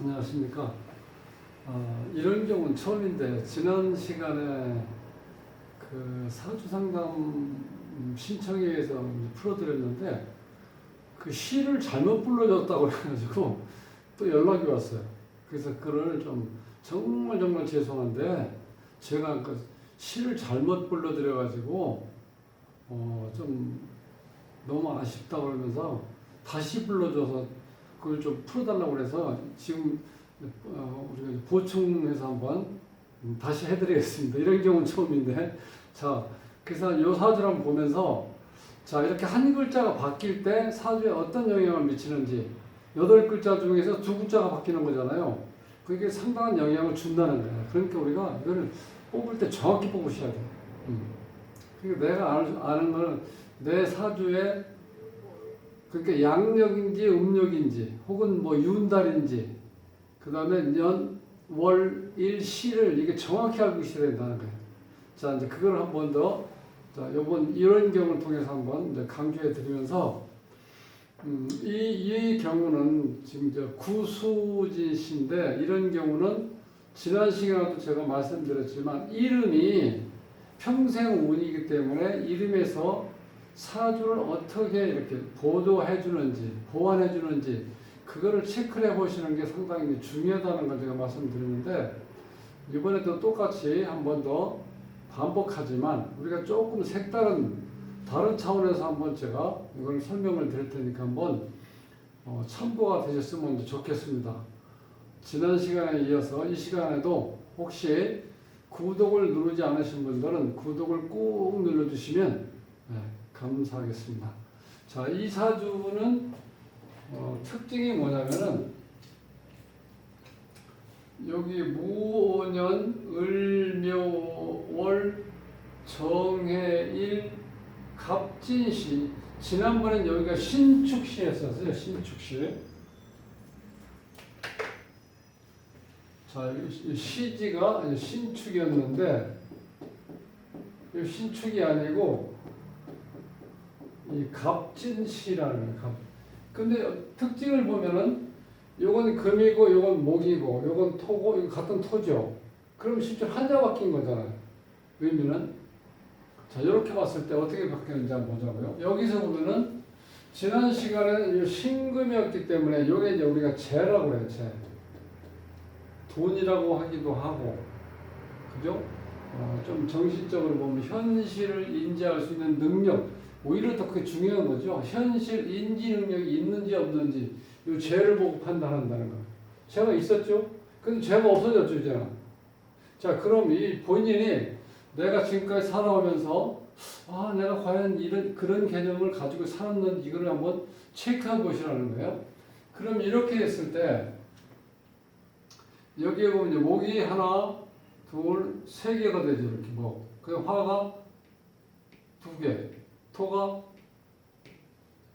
안녕하십니까. 이런 경우는 처음인데, 지난 시간에 그 사주 상담 신청에 의해서 풀어드렸는데, 그 시를 잘못 불러줬다고 해가지고 또 연락이 왔어요. 그래서 그걸 좀 정말 죄송한데, 제가 그 시를 잘못 불러드려가지고, 좀 너무 아쉽다 그러면서 다시 불러줘서 그걸 좀 풀어달라고 그래서 지금 우리가 보충해서 한번 다시 해드리겠습니다. 이런 경우는 처음인데, 자, 그래서 이 사주를 한번 보면서, 자, 이렇게 한 글자가 바뀔 때 사주에 어떤 영향을 미치는지, 8글자 중에서 2글자가 바뀌는 거잖아요. 그게 상당한 영향을 준다는 거예요. 그러니까 우리가 이거를 뽑을 때 정확히 뽑으셔야 돼요. 그러니까 내가 아는 거는 내 사주에, 그러니까 양력인지 음력인지 혹은 뭐 윤달인지, 그 다음에 년, 월, 일, 시를 이게 정확히 알고 있어야 된다는 거예요. 자, 이제 그걸 한 번 더, 자, 요번 이런 경우를 통해서 한번 이제 강조해 드리면서, 이 경우는 지금 이제 구수진시인데, 이런 경우는 지난 시간에도 제가 말씀드렸지만, 이름이 평생 운이기 때문에 이름에서 사주를 어떻게 이렇게 보도해 주는지, 보완해 주는지, 그거를 체크를 해 보시는 게 상당히 중요하다는 걸 제가 말씀드리는데, 이번에도 똑같이 한 번 더 반복하지만 우리가 조금 색다른 다른 차원에서 한번 제가 이걸 설명을 드릴 테니까 한번 참고가 되셨으면 좋겠습니다. 지난 시간에 이어서 이 시간에도 혹시 구독을 누르지 않으신 분들은 구독을 꾹 눌러주시면 감사하겠습니다. 자, 이 사주는 특징이 뭐냐면은, 여기 무오년, 을묘월, 정해일, 갑진시. 지난번엔 여기가 신축시였었어요. 신축시. 자, 여기 시지가 신축이었는데, 이 신축이 아니고 이 갑진시라는 거예요. 근데 특징을 보면은, 요건 금이고 요건 목이고 요건 토고, 이거 같은 토죠. 그럼 실제로 한자 바뀐 거잖아요. 의미는. 자, 이렇게 봤을 때 어떻게 바뀌는지 한번 보자고요. 여기서 보면은 지난 시간에는 신금이었기 때문에 요게 이제 우리가 재라고 해요. 재. 돈이라고 하기도 하고, 그죠? 좀 정신적으로 보면 현실을 인지할 수 있는 능력, 오히려 더 그게 중요한 거죠. 현실 인지 능력이 있는지 없는지, 이 죄를 보고 판단한다는 거. 죄가 있었죠? 근데 죄가 없어졌죠, 이제. 자, 그럼 이 본인이 내가 지금까지 살아오면서, 내가 과연 그런 개념을 가지고 살았는지, 이걸 한번 체크해 보시라는 거예요. 그럼 이렇게 했을 때, 여기에 보면 이제 목이 하나, 둘, 세 개가 되죠, 이렇게 목. 그 화가 두 개, 토가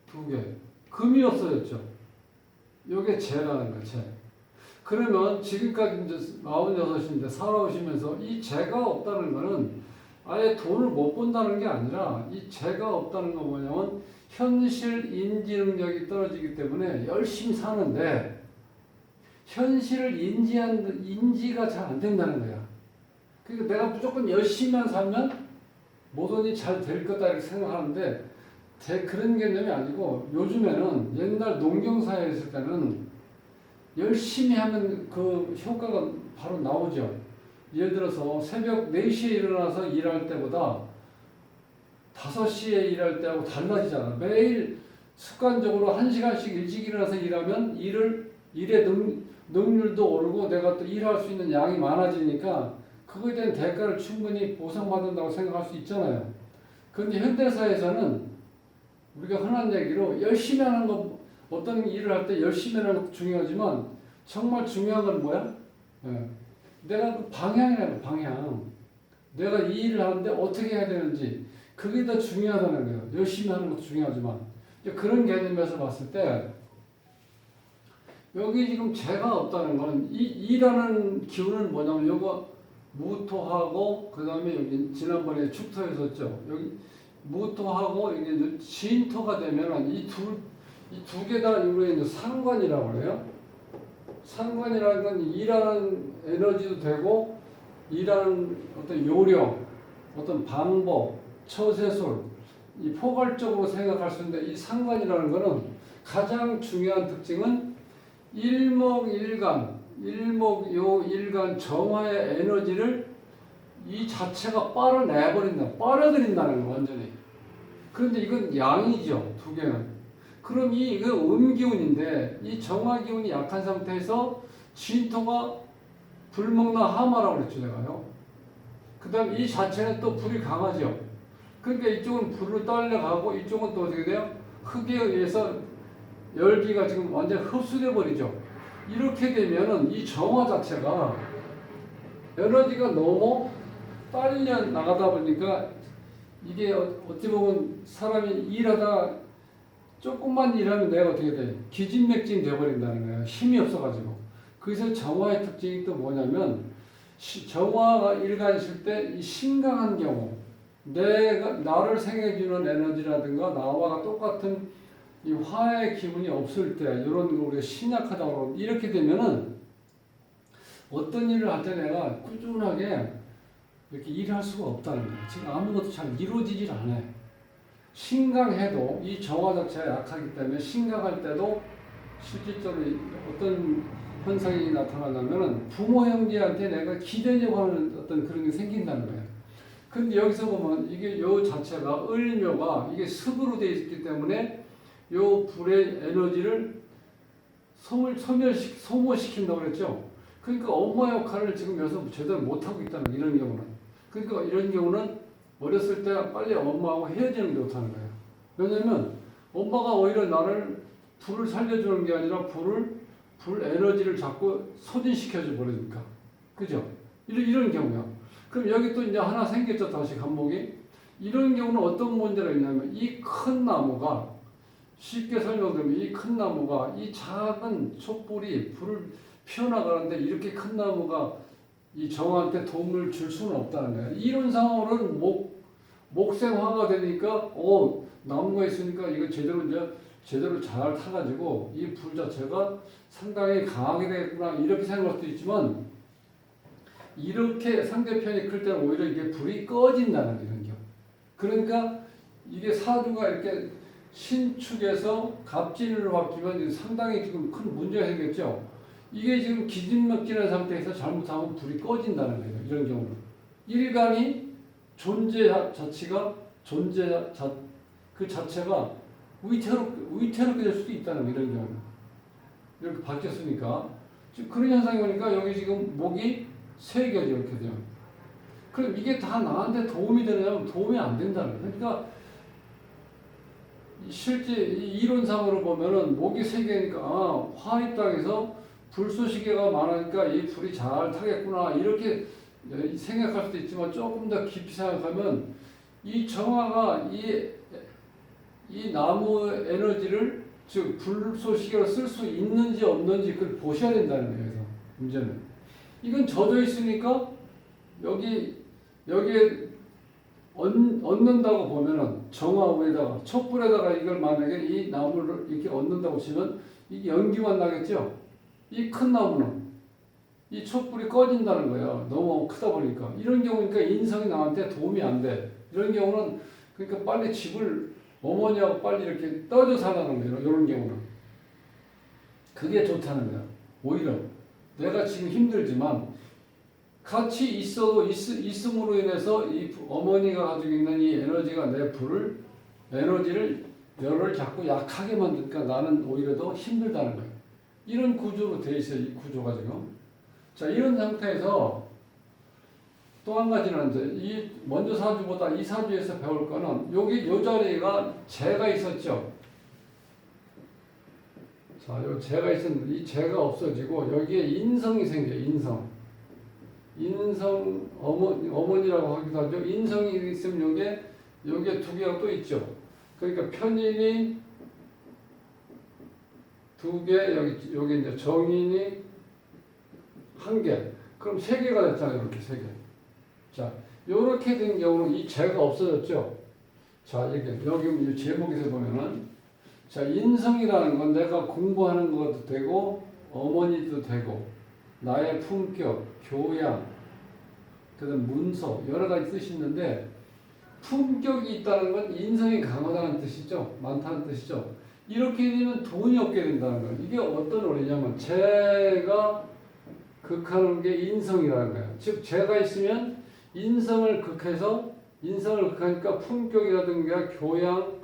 두 개, 금이 없어졌죠. 요게 재라는 거예요, 재. 그러면 지금까지 이제 46인데 살아오시면서 이 재가 없다는 거는 아예 돈을 못 번다는 게 아니라, 이 재가 없다는 건 뭐냐면 현실 인지 능력이 떨어지기 때문에 열심히 사는데 현실을 인지가 잘 안 된다는 거야. 그러니까 내가 무조건 열심히만 살면 모든 일이 잘 될 거다 이렇게 생각하는데, 그런 개념이 아니고, 요즘에는 옛날 농경사회에 있을 때는 열심히 하면 그 효과가 바로 나오죠. 예를 들어서 새벽 4시에 일어나서 일할 때보다 5시에 일할 때하고 달라지잖아. 매일 습관적으로 1시간씩 일찍 일어나서 일하면 일의 능률도 오르고 내가 또 일할 수 있는 양이 많아지니까 그거에 대한 대가를 충분히 보상받는다고 생각할 수 있잖아요. 그런데 현대사에서는 우리가 흔한 얘기로 열심히 하는 거, 어떤 일을 할 때 열심히 하는 것도 중요하지만 정말 중요한 건 뭐야? 내가 그 방향이라는 방향. 내가 이 일을 하는데 어떻게 해야 되는지, 그게 더 중요하다는 거예요. 열심히 하는 것도 중요하지만. 그런 개념에서 봤을 때 여기 지금 재가 없다는 건, 이라는 기운은 뭐냐면 요거 무토하고, 그 다음에 여기 지난번에 축토였었죠. 여기 무토하고 이게 진토가 되면 이 두 개 다 이제 상관이라고 그래요. 상관이라는 건 일하는 에너지도 되고, 일하는 어떤 요령, 어떤 방법, 처세술, 이 포괄적으로 생각할 수 있는데, 이 상관이라는 거는 가장 중요한 특징은 일목요일간 정화의 에너지를 이 자체가 빨아들인다는 거, 완전히. 그런데 이건 양이죠, 두 개는. 그럼 이거 음기운인데, 이 정화기운이 약한 상태에서 진토가 불먹나 하마라고 그랬죠, 제가요. 그 다음 이 자체는 또 불이 강하죠. 그러니까 이쪽은 불로 딸려가고, 이쪽은 또 어떻게 돼요? 흙에 의해서 열기가 지금 완전 흡수돼 버리죠. 이렇게 되면은 이 정화 자체가 에너지가 너무 빨려 나가다 보니까 이게 어찌 보면 사람이 일하다 조금만 일하면 내가 어떻게 돼? 기진맥진 돼버린다는 거예요. 힘이 없어가지고. 그래서 정화의 특징이 또 뭐냐면, 정화가 일관있을 때 이 심강한 경우, 나를 생해주는 에너지라든가 나와 똑같은 이 화의 기운이 없을 때, 이런 거 우리가 신약하다고 그러고, 이렇게 되면은 어떤 일을 할 때 내가 꾸준하게 이렇게 일할 수가 없다는 거예요. 지금 아무것도 잘 이루어지질 않아요. 신강해도 이 정화 자체가 약하기 때문에 신강할 때도 실질적으로 어떤 현상이 나타나냐면은 부모 형제한테 내가 기대려고 하는 어떤 그런 게 생긴다는 거예요. 근데 여기서 보면 이게 요 자체가 을묘가 이게 습으로 되어 있기 때문에 요 불의 에너지를 소모시킨다고 그랬죠. 그러니까 엄마 역할을 지금 여기서 제대로 못하고 있다는 거예요, 이런 경우는. 그러니까 이런 경우는 어렸을 때 빨리 엄마하고 헤어지는 게 못하는 거예요. 왜냐면 엄마가 오히려 나를 불을 살려주는 게 아니라 불 에너지를 자꾸 소진시켜줘 버리니까. 그죠? 이런 경우야. 그럼 여기 또 이제 하나 생겼죠, 다시 간목이. 이런 경우는 어떤 문제가 있냐면, 이 큰 나무가, 쉽게 설명드리면 이 큰 나무가 이 작은 촛불이 불을 피워나가는데, 이렇게 큰 나무가 이 정화한테 도움을 줄 수는 없다는 거예요. 이런 상황으로는 목생화가 되니까, 나무가 있으니까 이거 제대로 잘 타가지고 이 불 자체가 상당히 강하게 되겠구나, 이렇게 생각할 수도 있지만, 이렇게 상대편이 클 때는 오히려 이게 불이 꺼진다는 이런 경우. 그러니까 이게 사주가 이렇게 신축에서 갑진으로 바뀌면 상당히 지금 큰 문제가 생겼죠. 이게 지금 기진맥진한 상태에서 잘못하면 불이 꺼진다는 거예요. 이런 경우는. 일간이 그 자체가 위태롭게 될 수도 있다는 거예요. 이런 경우는. 이렇게 바뀌었으니까. 지금 그런 현상이 오니까 여기 지금 목이 세 개죠. 이렇게 되면. 그럼 이게 다 나한테 도움이 되느냐면 도움이 안 된다는 거예요. 그러니까 실제 이론상으로 보면은 목이 세 개니까 화의 땅에서 불쏘시개가 많으니까 이 불이 잘 타겠구나, 이렇게 생각할 수도 있지만, 조금 더 깊이 생각하면 이 정화가 이 나무 에너지를, 즉 불쏘시개로 쓸 수 있는지 없는지 그걸 보셔야 된다는 거예요. 그래서 문제는 이건 젖어 있으니까 여기에 얻는다고 보면은 정화 위에다가 촛불에다가 이걸 만약에 이 나무를 이렇게 얻는다고 치면 이게 연기만 나겠죠. 이 큰 나무는 이 촛불이 꺼진다는 거예요. 너무 크다 보니까. 이런 경우니까 인성이 나한테 도움이 안 돼. 이런 경우는 그러니까 빨리 집을 어머니하고 빨리 이렇게 떠져 살라는 거예요. 이런 경우는. 그게 좋다는 거야. 오히려 내가 지금 힘들지만 같이 있음으로 인해서 이 어머니가 가지고 있는 이 에너지가 내 열을 자꾸 약하게 만드니까 나는 오히려 더 힘들다는 거예요. 이런 구조로 되어 있어요. 이 구조가 지금. 자, 이런 상태에서 또 한 가지는 이제 먼저 사주보다 이 사주에서 배울 거는 요 자리가 재가 있었죠. 자, 요 재가 있었는데 이 재가 없어지고 여기에 인성이 생겨요. 인성 어머니라고 하기도 하죠. 인성이 있으면 여기에 두 개가 또 있죠. 그러니까 편인이 두 개, 여기 이제 정인이 한 개. 그럼 세 개가 됐잖아요. 이렇게 세 개. 자, 요렇게 된 경우는 이 재가 없어졌죠. 자, 여기 제목에서 보면은, 자, 인성이라는 건 내가 공부하는 것도 되고, 어머니도 되고 나의 품격, 교양, 그다음 문서 여러 가지 뜻이 있는데 품격이 있다는 건 인성이 강하다는 뜻이죠. 많다는 뜻이죠. 이렇게 되면 돈이 없게 된다는 거예요. 이게 어떤 원리냐면 제가 극하는 게 인성이라는 거예요. 즉 제가 있으면 인성을 극하니까 품격이라든가 교양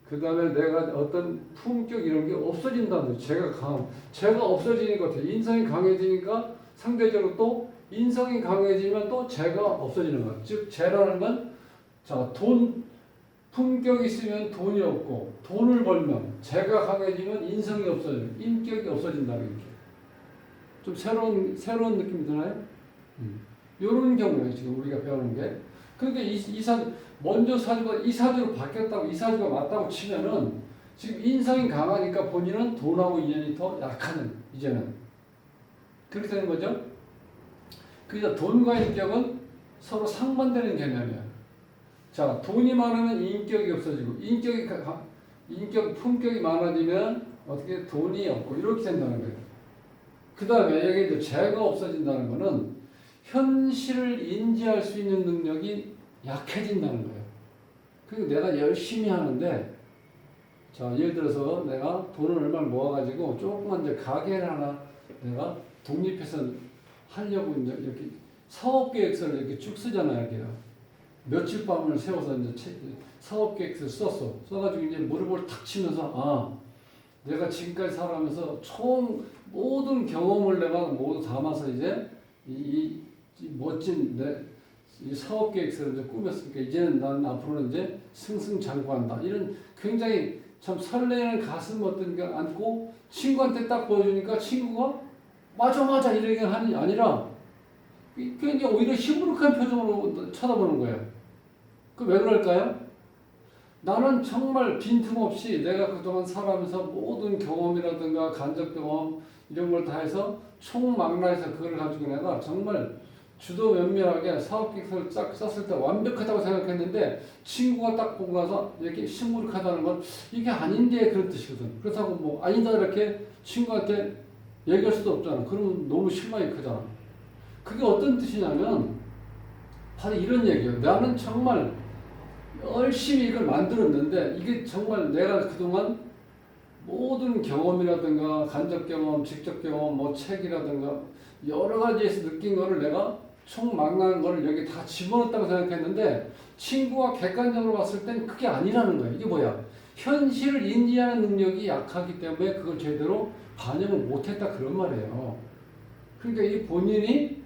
그다음에 내가 어떤 품격 이런 게 없어진다는 거예요. 제가 없어지니까 인성이 강해지니까 상대적으로 또 인성이 강해지면 또 제가 없어지는 거예요. 즉 제라는 건 자, 품격이 있으면 돈이 없고 돈을 벌면 제가 강해지면 인성이 없어져요. 인격이 없어진다는 게. 좀 새로운 느낌이 드나요? 이런 경우에 지금 우리가 배우는 게. 그러니까 먼저 사주가 이 사주로 바뀌었다고 이 사주가 맞다고 치면은 지금 인성이 강하니까 본인은 돈하고 인연이 더 약하는 이제는 그렇게 되는 거죠. 그래서 돈과 인격은 서로 상반되는 개념이야. 자, 돈이 많으면 인격이 없어지고 품격이 많아지면 어떻게 돈이 없고 이렇게 된다는 거예요. 그 다음에 여기 이제 죄가 없어진다는 거는 현실을 인지할 수 있는 능력이 약해진다는 거예요. 그러니까 내가 열심히 하는데 자, 예를 들어서 내가 돈을 얼마를 모아가지고 조그만 이제 가게를 하나 내가 독립해서 하려고 이제 이렇게 사업계획서를 이렇게 쭉 쓰잖아요. 이렇게. 며칠 밤을 세워서 이제 사업계획서를 써가지고 이제 무릎을 탁 치면서 내가 지금까지 살아가면서 모든 경험을 내가 모두 담아서 이제 이 멋진 이 사업계획서를 이제 꾸몄으니까 이제는 나는 앞으로는 이제 승승장구한다. 이런 굉장히 참 설레는 가슴 어떤 게 안고 친구한테 딱 보여주니까 친구가 맞아 이런 게 아니라 그게 오히려 시무룩한 표정으로 쳐다보는 거예요. 그 왜 그럴까요? 나는 정말 빈틈없이 내가 그동안 살아가면서 모든 경험이라든가 간접 경험 이런 걸 다 해서 총망라해서 그걸 가지고 내가 정말 주도 면밀하게 사업계획서를 쫙 썼을 때 완벽하다고 생각했는데 친구가 딱 보고 나서 이렇게 시무룩하다는 건 이게 아닌데 그런 뜻이거든. 그렇다고 뭐 아니다 이렇게 친구한테 얘기할 수도 없잖아. 그러면 너무 실망이 크잖아. 그게 어떤 뜻이냐면 바로 이런 얘기예요. 나는 정말 열심히 이걸 만들었는데 이게 정말 내가 그동안 모든 경험이라든가 간접 경험, 직접 경험, 뭐 책이라든가 여러 가지에서 느낀 거를 내가 총망라한 거를 여기 다 집어넣었다고 생각했는데 친구가 객관적으로 봤을 땐 그게 아니라는 거예요. 이게 뭐야? 현실을 인지하는 능력이 약하기 때문에 그걸 제대로 반영을 못했다 그런 말이에요. 그러니까 이 본인이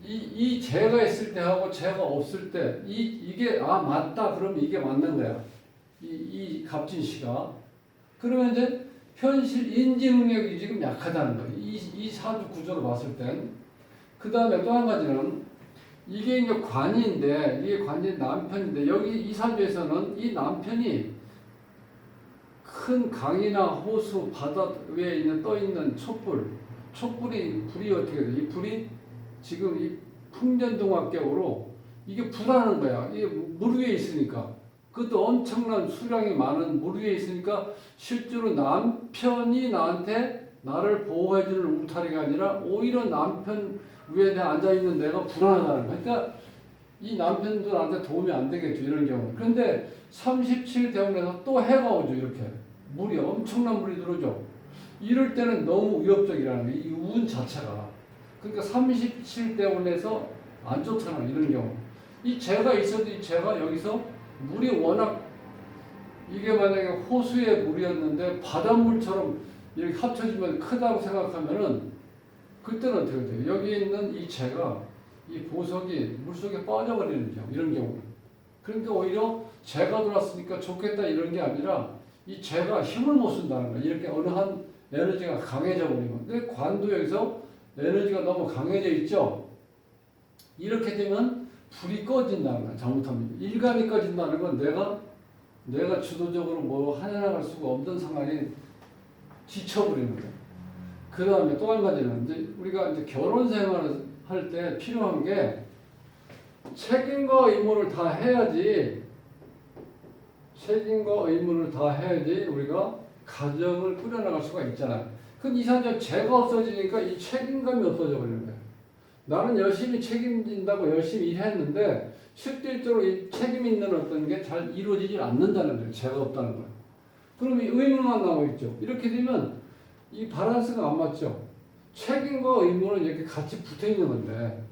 이 죄가 있을 때 하고 죄가 없을 때 이게 맞다 그러면 이게 맞는 거야. 이 갑진 씨가 그러면 이제 현실 인지 능력이 지금 약하다는 거예요. 이 사주 구조로 봤을 땐. 그 다음에 또 한 가지는 이게 이제 관인데 이게 관이 남편인데 여기 이 사주에서는 이 남편이 큰 강이나 호수 바다 위에 있는 떠 있는 불이 어떻게 돼? 이 불이 지금 이 풍전등화격으로 이게 불하는 거야. 이게 물 위에 있으니까. 그것도 엄청난 수량이 많은 물 위에 있으니까 실제로 남편이 나를 보호해주는 울타리가 아니라 오히려 남편 위에 앉아있는 내가 불안하다는 거야. 그러니까 이 남편도 나한테 도움이 안 되겠죠. 이런 경우. 그런데 37대운에서 또 해가 오죠. 이렇게. 엄청난 물이 들어오죠. 이럴 때는 너무 위협적이라는 거야. 이 운 자체가. 그러니까 37대운에서 안 좋잖아. 이런 경우. 이 재가 있어도 이 재가 여기서 물이 워낙 이게 만약에 호수의 물이었는데 바닷물처럼 이렇게 합쳐지면 크다고 생각하면은 그때는 어떻게 돼요? 여기 있는 이 재가 이 보석이 물속에 빠져버리는 경우 이런 경우. 그러니까 오히려 재가 들어왔으니까 좋겠다 이런 게 아니라 이 재가 힘을 못 쓴다는 거야. 이렇게 어느 한 에너지가 강해져 버리면. 근데 관도 여기서 에너지가 너무 강해져 있죠. 이렇게 되면 불이 꺼진다는 거야. 잘못하면 일감이 꺼진다는 건 내가 주도적으로 뭐 해나갈 수가 없는 상황에 지쳐버리는 거야. 그 다음에 또 한 가지는 이제 우리가 이제 결혼 생활을 할 때 필요한 게 책임과 의무를 다 해야지. 책임과 의무를 다 해야지 우리가 가정을 꾸려나갈 수가 있잖아요. 근데 이상하게 죄가 없어지니까 이 책임감이 없어져 버리는 거예요. 나는 열심히 책임진다고 열심히 일했는데 실질적으로 이 책임 있는 어떤 게 잘 이루어지지 않는다는 거예요. 죄가 없다는 거예요. 그럼 이 의무만 남아 있죠. 이렇게 되면 이 밸런스가 안 맞죠. 책임과 의무는 이렇게 같이 붙어 있는 건데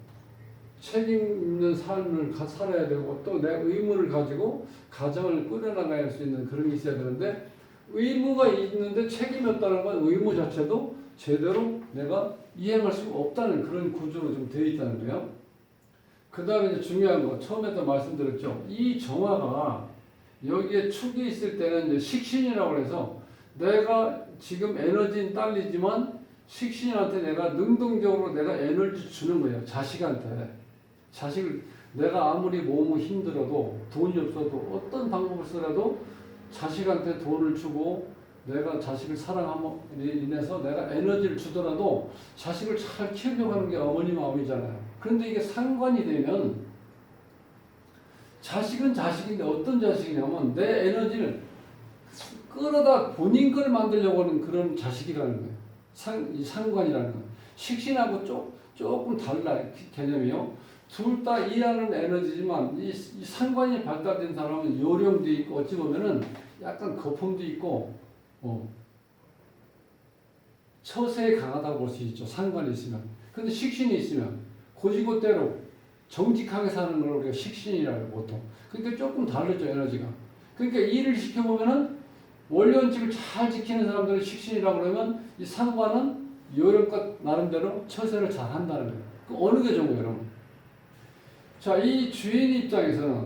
책임 있는 삶을 살아야 되고 또 내 의무를 가지고 가정을 꾸려나갈 수 있는 그런 게 있어야 되는데 의무가 있는데 책임이 없다는 건 의무 자체도 제대로 내가 이행할 수가 없다는 그런 구조로 좀 되어 있다는 거예요. 그 다음에 이제 중요한 거 처음에도 말씀드렸죠. 이 정화가 여기에 축이 있을 때는 이제 식신이라고 해서 내가 지금 에너지는 딸리지만 식신한테 내가 능동적으로 내가 에너지 주는 거예요. 자식한테. 자식을 내가 아무리 몸이 힘들어도 돈이 없어도 어떤 방법을 쓰라도 자식한테 돈을 주고 내가 자식을 사랑함으로 인해서 내가 에너지를 주더라도 자식을 잘 키우려고 하는 게 어머니 마음이잖아요. 그런데 이게 상관이 되면 자식은 자식인데 어떤 자식이냐면 내 에너지를 끌어다 본인 걸 만들려고 하는 그런 자식이라는 거예요. 상관이라는 거예요. 식신하고 조금 달라 개념이요. 둘 다 일하는 에너지지만 이 상관이 발달된 사람은 요령도 있고 어찌 보면은 약간 거품도 있고 처세에 강하다고 볼 수 있죠. 상관이 있으면. 근데 식신이 있으면 고지고대로 정직하게 사는 걸 우리가 식신이라고 보통. 그러니까 조금 다르죠, 에너지가. 그러니까 일을 시켜보면은 원리원칙을 잘 지키는 사람들은 식신이라고 그러면 이 상관은 요령껏 나름대로 처세를 잘 한다는 거예요. 그 어느 게 좋은 거예요, 여러분? 자, 이 주인 입장에서는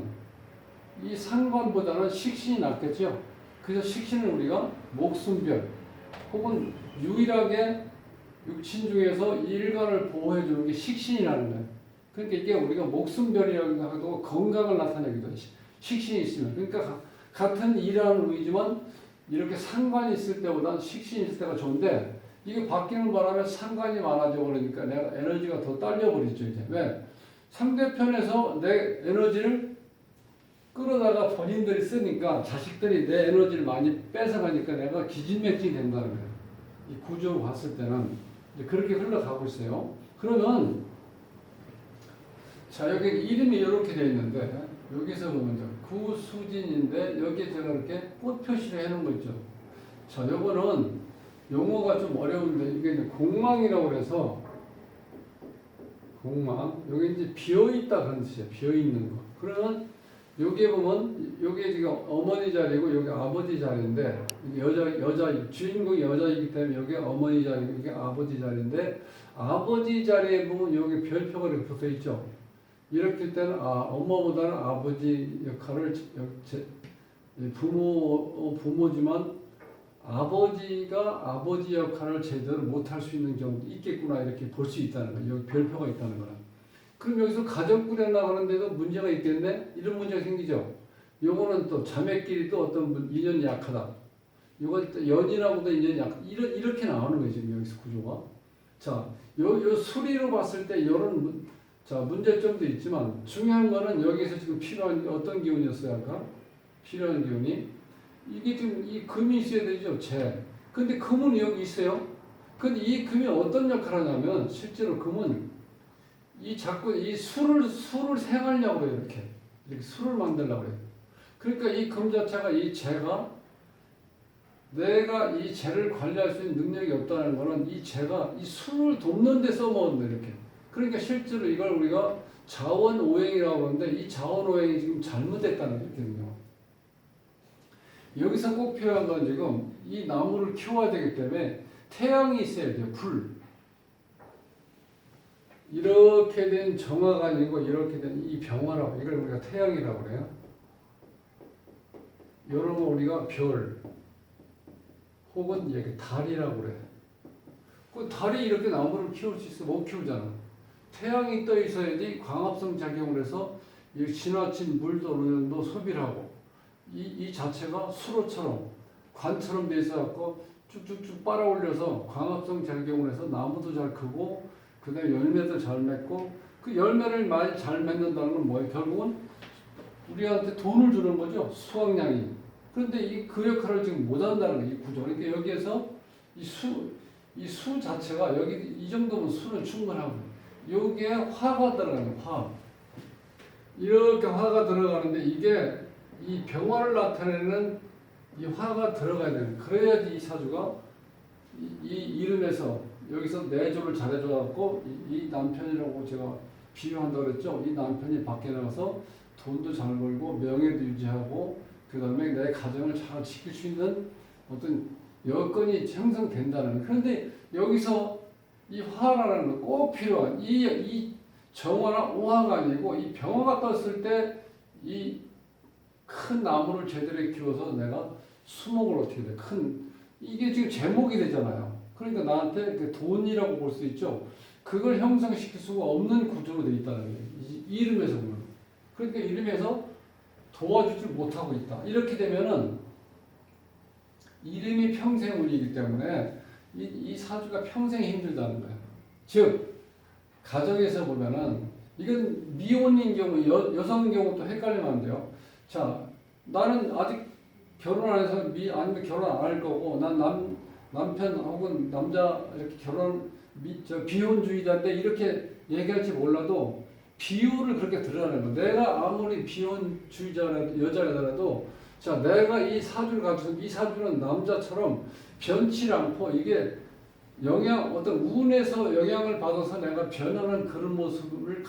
이 상관보다는 식신이 낫겠죠. 그래서 식신을 우리가 목숨별 혹은 유일하게 육친 중에서 일간을 보호해주는 게 식신이라는 거예요. 그러니까 이게 우리가 목숨별이라고 하고 건강을 나타내기도 해요. 식신이 있으면. 그러니까 같은 일하는 의지만 이렇게 상관이 있을 때보다는 식신이 있을 때가 좋은데 이게 바뀌는 바람에 상관이 많아져 버리니까 내가 에너지가 더 딸려버리죠. 이제 왜? 상대편에서 내 에너지를 끌어다가 본인들이 쓰니까 자식들이 내 에너지를 많이 뺏어가니까 내가 기진맥진이 된다는 거예요. 이 구조를 봤을 때는 이제 그렇게 흘러가고 있어요. 그러면 자 여기 이름이 이렇게 되어 있는데 여기서 보면 구수진인데 여기에 제가 이렇게 꽃 표시를 해놓은 거 있죠. 자 요거는 용어가 좀 어려운데 이게 이제 공망이라고 해서 공망 여기 이제 비어있다 그런 뜻이에요. 비어있는 거. 그러면 여기에 보면 여기에 지금 어머니 자리고 여기 아버지 자리인데 여자 주인공이 여자이기 때문에 여기 어머니 자리고 이게 아버지 자리인데 아버지 자리에 보면 여기 별표가 이렇게 붙어 있죠. 이렇게 때는 엄마보다는 아버지 역할을 부모지만 아버지가 아버지 역할을 제대로 못할 수 있는 경우도 있겠구나 이렇게 볼 수 있다는 거예요. 여기 별표가 있다는 거는. 그럼 여기서 가정 꾸려나가는데도 문제가 있겠네? 이런 문제가 생기죠. 요거는 또 자매끼리 또 어떤 인연이 약하다. 요건 또 연인하고도 인연이 약하다. 이렇게 나오는 거예요. 지금 여기서 구조가. 자, 요 수리로 봤을 때 요런 문제점도 있지만 중요한 거는 여기서 지금 필요한 어떤 기운이었어야 할까? 필요한 기운이 이게 지금 이 금이 있어야 되죠. 재. 근데 금은 여기 있어요. 근데 이 금이 어떤 역할을 하냐면 실제로 금은 자꾸 이 수를 생하려고 해요. 이렇게 수를 만들려고 해요. 그러니까 이 금 자체가 이 재가 내가 이 재를 관리할 수 있는 능력이 없다는 거는 이 재가 이 수를 돕는 데 써먹는다 이렇게. 그러니까 실제로 이걸 우리가 자원오행이라고 하는데 이 자원오행이 지금 잘못됐다는 얘기거든요. 여기서 꼭 필요한 건 지금 이 나무를 키워야 되기 때문에 태양이 있어야 돼요. 불. 이렇게 된 정화가 아니고 이렇게 된 이 병화라고 이걸 우리가 태양이라고 그래요. 이런 거 우리가 별 혹은 이렇게 달이라고 그래. 그 달이 이렇게 나무를 키울 수 있어? 못 키우잖아. 태양이 떠 있어야지 광합성 작용을 해서 이 지나친 물도 어느 정도 소비를 하고 이 자체가 수로처럼 관처럼 돼 있어갖고 쭉쭉쭉 빨아올려서 광합성 작용을 해서 나무도 잘 크고 그 다음에 열매도 잘 맺고 그 열매를 많이 잘 맺는다는 건 뭐예요? 결국은 우리한테 돈을 주는 거죠. 수확량이. 그런데 그 역할을 지금 못 한다는 거예요. 이 구조. 그러니까 여기에서 이 수 자체가 여기 이 정도면 수는 충분하고 여기에 화가 들어가는 화. 이렇게 화가 들어가는데 이게 이 병화를 나타내는 이 화가 들어가야 되는. 그래야지 이 사주가 이 이름에서 여기서 내조를 잘해줘 갖고 이 남편이라고 제가 비유한다고 그랬죠. 이 남편이 밖에 나가서 돈도 잘 벌고 명예도 유지하고 그 다음에 내 가정을 잘 지킬 수 있는 어떤 여건이 형성된다는. 그런데 여기서 이 화라는 건 꼭 필요한 이 정화나 오화가 아니고 이 병화가 떴을 때 이 큰 나무를 제대로 키워서 내가 수목을 어떻게 돼? 이게 지금 제목이 되잖아요. 그러니까 나한테 돈이라고 볼 수 있죠. 그걸 형성시킬 수가 없는 구조로 돼 있다는 거예요. 이 이름에서 보면. 그러니까 이름에서 도와주지 못하고 있다. 이렇게 되면은 이름이 평생 운이기 때문에 이 사주가 평생 힘들다는 거예요. 즉 가정에서 보면은 이건 미혼인 경우 여성 경우 또 헷갈리면 안 돼요. 자, 나는 아직 결혼 안 해서 아니면 결혼 안 할 거고 난 남편 혹은 남자 이렇게 비혼주의자인데 이렇게 얘기할지 몰라도 비유를 그렇게 들으라는 거. 내가 아무리 비혼주의자라도 여자라도 자, 내가 이 사주를 가지고 이 사주는 남자처럼 변치 않고 이게 어떤 운에서 영향을 받아서 내가 변하는 그런 모습을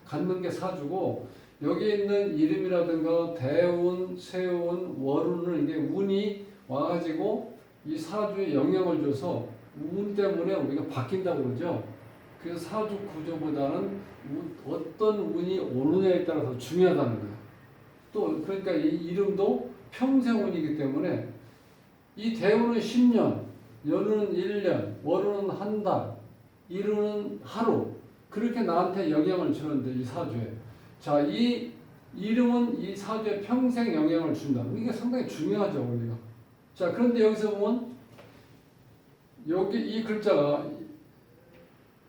갖는 게 사주고 여기 있는 이름이라든가 대운, 세운, 월운을 이게 운이 와가지고 이 사주에 영향을 줘서 운 때문에 우리가 바뀐다고 그러죠. 그래서 사주 구조보다는 어떤 운이 오느냐에 따라서 중요하다는 거예요. 또 그러니까 이 이름도 평생운이기 때문에 이 대운은 10년, 연운은 1년, 월운은 한 달, 일운은 하루 그렇게 나한테 영향을 주는데 이 사주에 자, 이 이름은 이 사주에 평생 영향을 준다. 이게 상당히 중요하죠, 우리가. 자, 그런데 여기서 보면 여기 이 글자가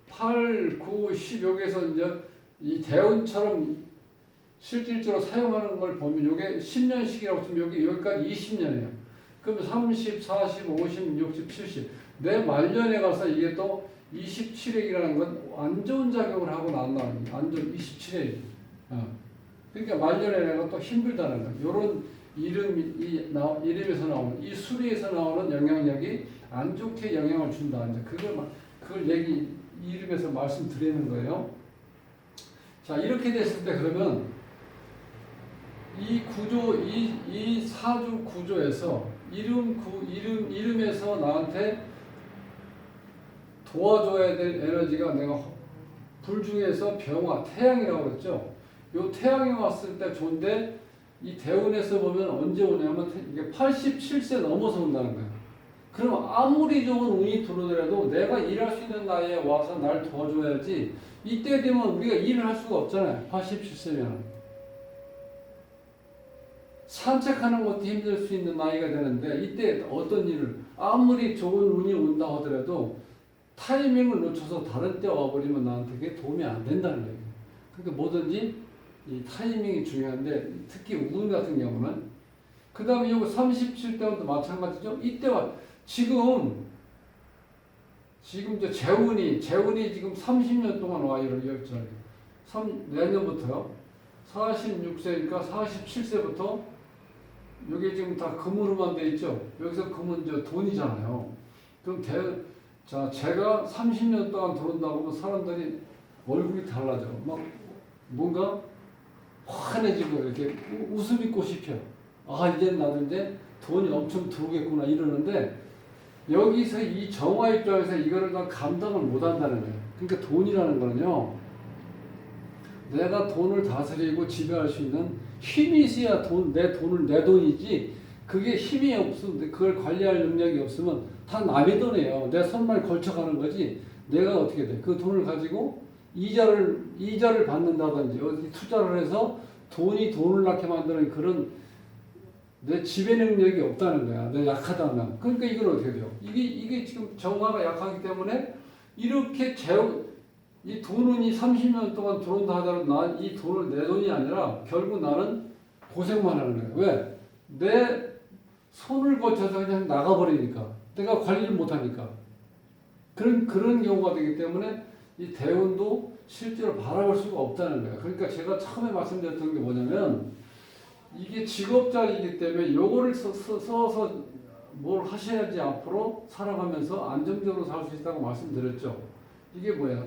8, 9, 10 여기에서 이제 이 대운처럼 실질적으로 사용하는 걸 보면 이게 10년씩이라고 치면 여기까지 20년이에요. 그럼 30, 40, 50, 60, 70. 내 말년에 가서 이게 또 27회이라는 건 안 좋은 작용을 하고 나온다. 안 좋은 27회. 그러니까 말년에 내가 또 힘들다는 거예요. 이런 이름에서 나오는 이 수리에서 나오는 영향력이 안 좋게 영향을 준다. 이제 그걸 이름에서 말씀드리는 거예요. 자, 이렇게 됐을 때 그러면 이 구조, 이 사주 구조에서 이름에서 나한테 도와줘야 될 에너지가 내가 불 중에서 병화, 태양이라고 그랬죠. 요 태양이 왔을 때 좋은데 이 대운에서 보면 언제 오냐면 이게 87세 넘어서 온다는 거예요. 그럼 아무리 좋은 운이 들어오더라도 내가 일할 수 있는 나이에 와서 날 도와줘야지 이때 되면 우리가 일을 할 수가 없잖아요. 87세면. 산책하는 것도 힘들 수 있는 나이가 되는데 이때 어떤 일을 아무리 좋은 운이 온다 하더라도 타이밍을 놓쳐서 다른 때 와버리면 나한테 그게 도움이 안 된다는 얘기예요. 그러니까 뭐든지 이 타이밍이 중요한데 특히 운 같은 경우는 그 다음에 이거 37대도 마찬가지죠. 이때와 지금 이제 재운이 지금 30년 동안 와 이렇죠. 내년부터요. 46세니까 47세부터 여기 지금 다 금으로만 돼 있죠. 여기서 금은 이제 돈이잖아요. 그럼 제가 30년 동안 들어온다고 하면 사람들이 얼굴이 달라져. 막 뭔가 환해지고 이렇게 웃음이 꽃이 펴. 아, 이제 나도 이제 돈이 엄청 들어오겠구나 이러는데 여기서 이 정화 입장에서 이거를 다 감당을 못 한다는 거예요. 그러니까 돈이라는 거는요. 내가 돈을 다스리고 지배할 수 있는 힘이 있어야 내 돈이지 그게 힘이 없으면 그걸 관리할 능력이 없으면 다 남의 돈이에요. 내 손만 걸쳐가는 거지 내가 어떻게 돼. 그 돈을 가지고 이자를 받는다든지 어디 투자를 해서 돈을 낳게 만드는 그런 내 지배 능력이 없다는 거야. 내가 약하다면. 그러니까 이걸 어떻게 돼요? 이게 지금 정화가 약하기 때문에 이렇게 이 돈이 30년 동안 들어온다 하더라도 난 이 돈을 내 돈이 아니라 결국 나는 고생만 하는 거예요. 왜? 손을 거쳐서 그냥 나가버리니까 내가 관리를 못하니까 그런 경우가 되기 때문에 이 대운도 실제로 바라볼 수가 없다는 거예요. 그러니까 제가 처음에 말씀드렸던 게 뭐냐면 이게 직업자이기 때문에 요거를 써서 뭘 하셔야지 앞으로 살아가면서 안정적으로 살 수 있다고 말씀드렸죠. 이게 뭐야?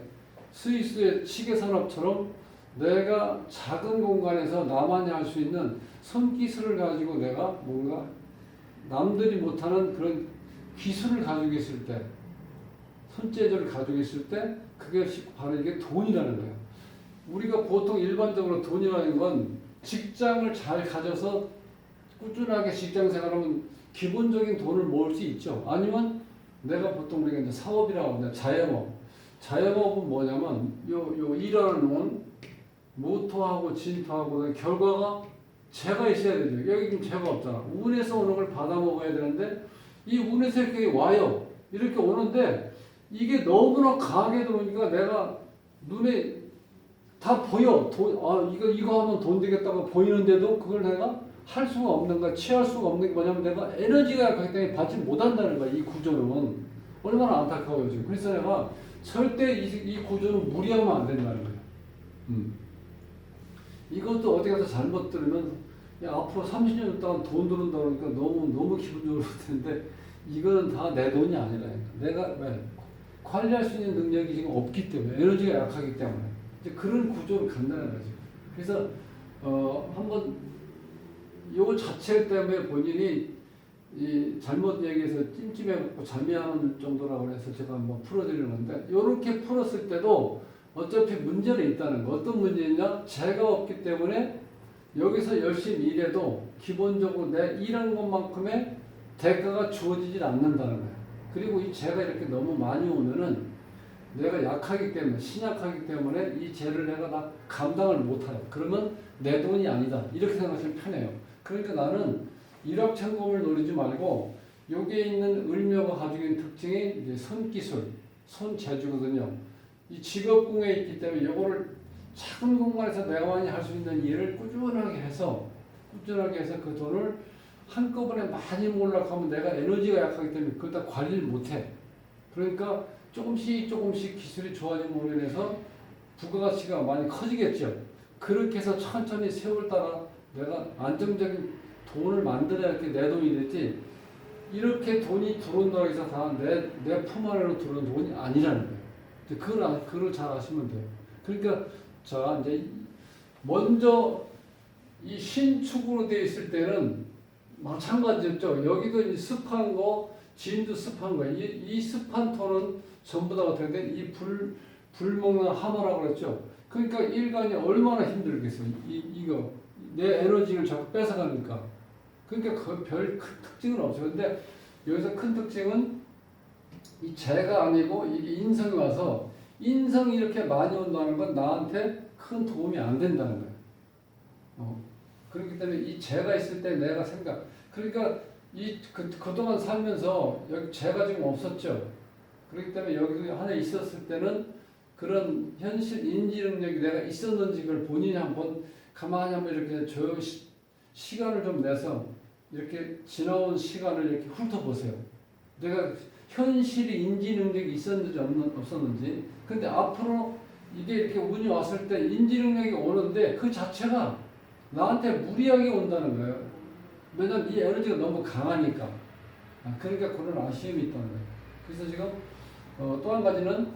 스위스의 시계산업처럼 내가 작은 공간에서 나만이 할 수 있는 손기술을 가지고 내가 뭔가 남들이 못하는 그런 기술을 가지고 있을 때, 손재주를 가지고 있을 때 그게 바로 이게 돈이라는 거예요. 우리가 보통 일반적으로 돈이라는 건 직장을 잘 가져서 꾸준하게 직장 생활하면 기본적인 돈을 모을 수 있죠. 아니면 내가 보통 우리가 이제 사업이라고 하는데 자영업. 자영업은 뭐냐면 요 일하는 운, 모토하고 진토하고 결과가 재가 있어야 되죠. 여기 지금 재가 없잖아. 운에서 오는 걸 받아 먹어야 되는데 이 운에서 이렇게 와요. 이렇게 오는데 이게 너무나 강하게 들어오니까 내가 눈에 다 보여. 이거 하면 돈 되겠다고 보이는데도 그걸 내가 할 수가 없는 거야. 취할 수가 없는 게 뭐냐면 내가 에너지가 약하기 때문에 받지 못한다는 거야. 이 구조는. 얼마나 안타까워요, 지금. 그래서 내가 절대 이 구조는 무리하면 안 된다는 거야. 이것도 어디 가서 잘못 들으면 야, 앞으로 30년 동안 돈 들은다 그러니까 너무 기분 좋을 텐데 이거는 다 내 돈이 아니라니까. 내가 왜 관리할 수 있는 능력이 지금 없기 때문에 에너지가 약하기 때문에 이제 그런 구조를 간다는 거죠. 그래서 한번 요 자체 때문에 본인이 이 잘못 얘기해서 찜찜해갖고 잠이하는 정도라고 해서 제가 한번 풀어드리는 건데 요렇게 풀었을 때도 어차피 문제는 있다는 거. 어떤 문제냐? 재가 없기 때문에 여기서 열심히 일해도 기본적으로 내 일한 것만큼의 대가가 주어지질 않는다는 거예요. 그리고 이 재가 이렇게 너무 많이 오면은 내가 약하기 때문에, 신약하기 때문에 이 재를 내가 다 감당을 못해요. 그러면 내 돈이 아니다. 이렇게 생각하시면 편해요. 그러니까 나는 일확천금을 노리지 말고 여기에 있는 을묘가 가지고 있는 특징이 이제 손기술, 손재주거든요. 이 직업궁에 있기 때문에 이거를 작은 공간에서 내가 할 수 있는 일을 꾸준하게 해서 그 돈을 한꺼번에 많이 몰라고 하면 내가 에너지가 약하기 때문에 그걸 다 관리를 못해. 그러니까 조금씩 기술이 좋아짐으로 인해서 부가가치가 많이 커지겠죠. 그렇게 해서 천천히 세월 따라 내가 안정적인 돈을 만들어야 이렇게 내 돈이 되지 이렇게 돈이 들어온다고 해서 다 내 품 안으로 들어오는 돈이 아니라는 거예요. 그걸 잘 아시면 돼요. 그러니까 자 이제 먼저 이 신축으로 되어 있을 때는 마찬가지였죠. 여기도 이제 습한 거, 지인도 습한 거예요. 이 습한 톤은 전부 다 어떻게 돼? 이 불먹는 하마라고 그랬죠. 그러니까 일간이 얼마나 힘들겠어요. 이거 내 에너지를 자꾸 뺏어가니까. 그러니까 별 큰 특징은 없어요. 근데 여기서 큰 특징은 이 재가 아니고 이게 인성이 와서 인성이 이렇게 많이 온다는 건 나한테 큰 도움이 안 된다는 거예요. 그렇기 때문에 이 재가 있을 때 내가 그러니까 그동안 살면서 여기 재가 지금 없었죠. 그렇기 때문에 여기 하나 있었을 때는 그런 현실 인지 능력이 내가 있었는지 그걸 본인이 한번 가만히 한번 이렇게 조용히 시간을 좀 내서 이렇게 지나온 시간을 이렇게 훑어보세요. 내가 현실이 인지 능력이 있었는지 없었는지. 근데 앞으로 이게 이렇게 운이 왔을 때 인지 능력이 오는데 그 자체가 나한테 무리하게 온다는 거예요. 왜냐면 이 에너지가 너무 강하니까. 그러니까 그런 아쉬움이 있다는 거예요. 그래서 지금 또 한 가지는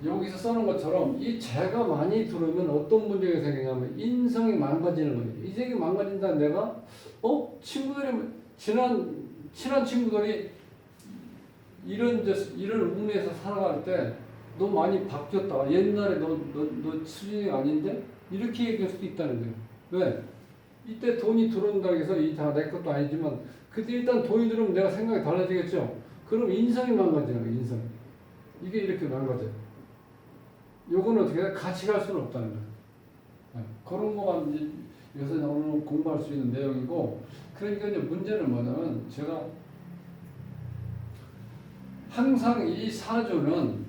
여기서 써놓은 것처럼 이 재가 많이 들어오면 어떤 문제가 생기냐면 인성이 망가지는 거예요. 인성이 망가진다 내가 친구들이 친한 친구들이 이런 운에서 살아갈 때 너 많이 바뀌었다. 옛날에 너 수준이 아닌데 이렇게 얘기할 수도 있다는 거예요. 왜? 이때 돈이 들어온다고 해서 이 다 내 것도 아니지만 그때 일단 돈이 들어오면 내가 생각이 달라지겠죠. 그럼 인성이 망가지는 거예요. 인성. 이게 이렇게 망가져요. 요거는 어떻게 해? 같이 갈 수는 없다는 거예요. 그런 거만 이제 여기서 오늘 공부할 수 있는 내용이고 그러니까 이제 문제는 뭐냐면 제가 항상 이 사주는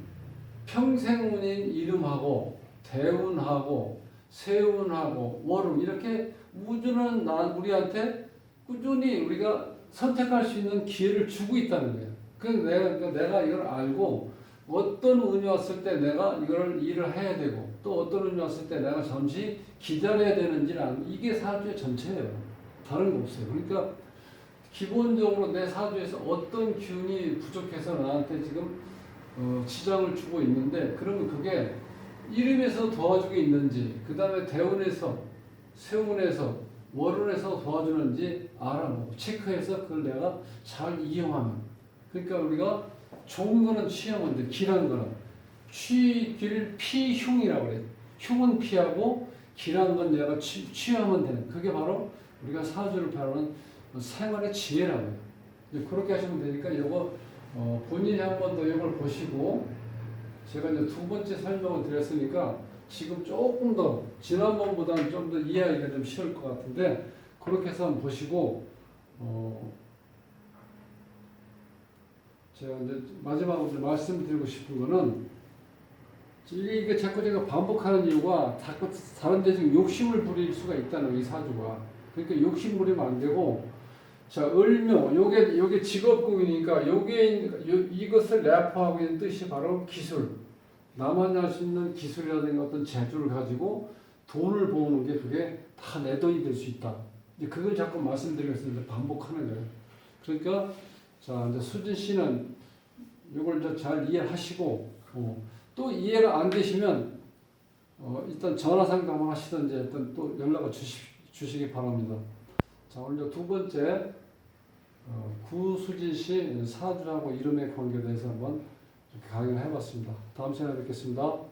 평생운인 이름하고 대운하고 세운하고 월운 이렇게 우주는 우리한테 꾸준히 우리가 선택할 수 있는 기회를 주고 있다는 거예요. 그러니까 내가 이걸 알고 어떤 운이 왔을 때 내가 이걸 일을 해야 되고 또 어떤 운이 왔을 때 내가 잠시 기다려야 되는지를 아는 이게 사주의 전체예요. 다른 거 없어요. 그러니까 기본적으로 내 사주에서 어떤 기운이 부족해서 나한테 지금 지장을 주고 있는데 그러면 그게 일음에서 도와주고 있는지 그 다음에 대운에서 세운에서 월운에서 도와주는지 알아보고 체크해서 그걸 내가 잘 이용하면 그러니까 우리가 좋은 거는 취하면 돼. 길한 거는 취길 피흉이라고 그래요. 흉은 피하고 길한 건 내가 취하면 되는 그게 바로 우리가 사주를 바라는 생활의 지혜라고 해요. 이제 그렇게 하시면 되니까 이거 본인이 한 번 더 이걸 보시고 제가 이제 두 번째 설명을 드렸으니까 지금 조금 더 지난번보다는 좀 더 이해하기가 좀 쉬울 것 같은데 그렇게 해서 한번 보시고 제가 이제 마지막으로 좀 말씀드리고 싶은 거는 이게 자꾸 제가 반복하는 이유가 자꾸 다른 데 지금 욕심을 부릴 수가 있다는 거예요, 이 사주가. 그러니까 욕심 부리면 안 되고 자, 을묘 요게 직업궁이니까 이것을 내포하고 있는 뜻이 바로 기술. 나만이 할 수 있는 기술이라든가 어떤 재주를 가지고 돈을 모으는 게 그게 다 내 돈이 될 수 있다. 이제 그걸 자꾸 말씀드리고 있는데 반복하는 거예요. 그러니까 자, 이제 수진 씨는 이걸 이제 잘 이해하시고 또 이해가 안 되시면 일단 전화 상담을 하시든지 일단 또 연락을 주시기 바랍니다. 자, 오늘 두 번째 구수진 씨 사주하고 이름의 관계에 대해서 한번 이렇게 강의를 해봤습니다. 다음 시간에 뵙겠습니다.